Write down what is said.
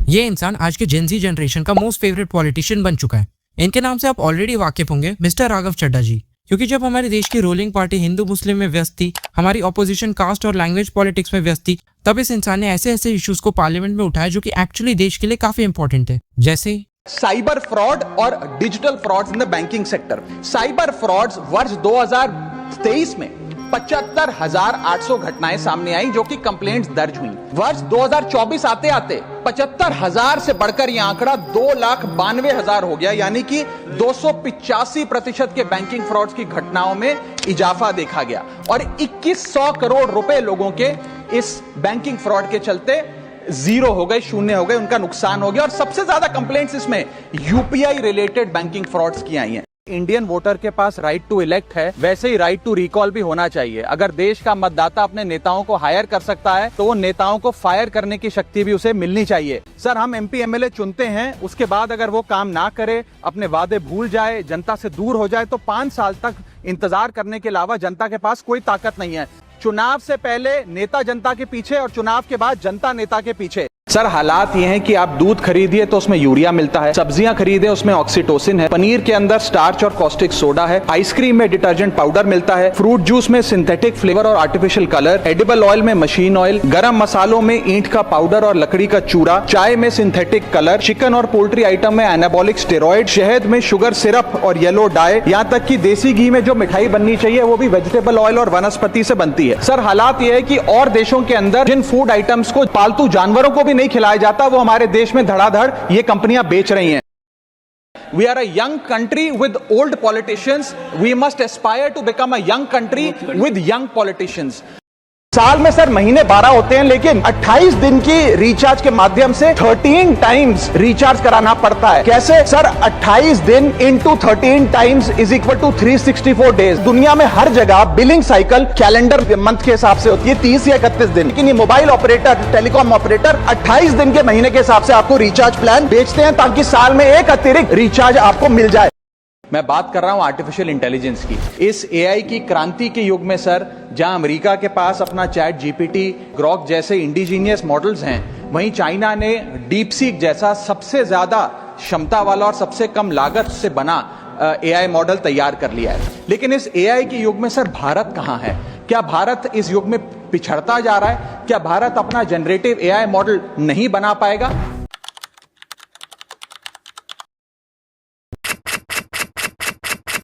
ये इंसान आज के जेनजी जनरेशन का मोस्ट फेवरेट पॉलिटिशियन बन चुका है। इनके नाम से आप ऑलरेडी वाकिफ होंगे, मिस्टर राघव चड्ढा जी। क्योंकि जब हमारे देश की रूलिंग पार्टी हिंदू मुस्लिम में व्यस्त थी, हमारी ऑपोजिशन कास्ट और लैंग्वेज पॉलिटिक्स में व्यस्त थी, तब इस इंसान ने ऐसे ऐसे इश्यूज को पार्लियामेंट में उठाया जो कि एक्चुअली देश के लिए काफी इंपॉर्टेंट है, जैसे साइबर फ्रॉड और digital frauds in the banking sector. Cyber frauds वर्ष 2023 में 75,800 घटनाएं सामने आई जो कि कंप्लेंट्स दर्ज हुई। वर्ष 2024 आते आते 75,000 से बढ़कर यह आंकड़ा 2,92,000 हो गया, यानी कि 285% के बैंकिंग फ्रॉड्स की घटनाओं में इजाफा देखा गया और 2100 करोड़ रुपए लोगों के इस बैंकिंग फ्रॉड के चलते जीरो हो गए, शून्य हो गए, उनका नुकसान हो गया। और सबसे ज्यादा कंप्लेंट्स इसमें यूपीआई रिलेटेड बैंकिंग फ्रॉड्स की आई हैं। इंडियन वोटर के पास राइट टू इलेक्ट है, वैसे ही राइट टू रिकॉल भी होना चाहिए। अगर देश का मतदाता अपने नेताओं को हायर कर सकता है तो वो नेताओं को फायर करने की शक्ति भी उसे मिलनी चाहिए। सर, हम एमपी एमएलए चुनते हैं, उसके बाद अगर वो काम ना करे, अपने वादे भूल जाए, जनता से दूर हो जाए, तो 5 साल तक इंतजार करने के अलावा जनता के पास कोई ताकत नहीं है। चुनाव से पहले नेता जनता के पीछे और चुनाव के बाद जनता नेता के पीछे। सर, हालात ये हैं कि आप दूध खरीदिए तो उसमें यूरिया मिलता है, सब्जियां खरीदे उसमें ऑक्सीटोसिन है, पनीर के अंदर स्टार्च और कॉस्टिक सोडा है, आइसक्रीम में डिटर्जेंट पाउडर मिलता है, फ्रूट जूस में सिंथेटिक फ्लेवर और आर्टिफिशियल कलर, एडिबल ऑयल में मशीन ऑयल, गरम मसालों में ईंट का पाउडर और लकड़ी का चूरा, चाय में सिंथेटिक कलर, चिकन और पोल्ट्री आइटम में एनाबॉलिक स्टेरॉइड, शहद में शुगर सिरप और येलो डाई, यहाँ तक कि देसी घी में जो मिठाई बननी चाहिए वो भी वेजिटेबल ऑयल और वनस्पति से बनती है। सर, हालात ये है कि और देशों के अंदर जिन फूड आइटम्स को पालतू जानवरों को भी नहीं खिलाया जाता, वो हमारे देश में धड़ाधड़ ये कंपनियां बेच रही हैं। We are a young country with old politicians. We must aspire to become a young country with young politicians. साल में सर महीने 12 होते हैं, लेकिन 28 दिन की रिचार्ज के माध्यम से 13 टाइम्स रिचार्ज कराना पड़ता है। कैसे सर? 28 दिन into 13 times is equal to 364 days. दुनिया में हर जगह बिलिंग साइकिल कैलेंडर मंथ के हिसाब से होती है, 30 या 31 दिन, लेकिन ये मोबाइल ऑपरेटर, टेलीकॉम ऑपरेटर 28 दिन के महीने के हिसाब से आपको रिचार्ज प्लान बेचते हैं ताकि साल में एक अतिरिक्त रिचार्ज आपको मिल जाए। मैं बात कर रहा हूं आर्टिफिशियल इंटेलिजेंस की। इस एआई की क्रांति के युग में सर, जहां अमेरिका के पास अपना चैट जीपीटी, ग्रॉक जैसे इंडिजीनियस मॉडल्स हैं, वहीं चाइना ने डीप सीक जैसा सबसे ज्यादा क्षमता वाला और सबसे कम लागत से बना एआई मॉडल तैयार कर लिया है। लेकिन इस एआई के युग में सर भारत कहां है? क्या भारत इस युग में पिछड़ता जा रहा है? क्या भारत अपना जनरेटिव एआई मॉडल नहीं बना पाएगा?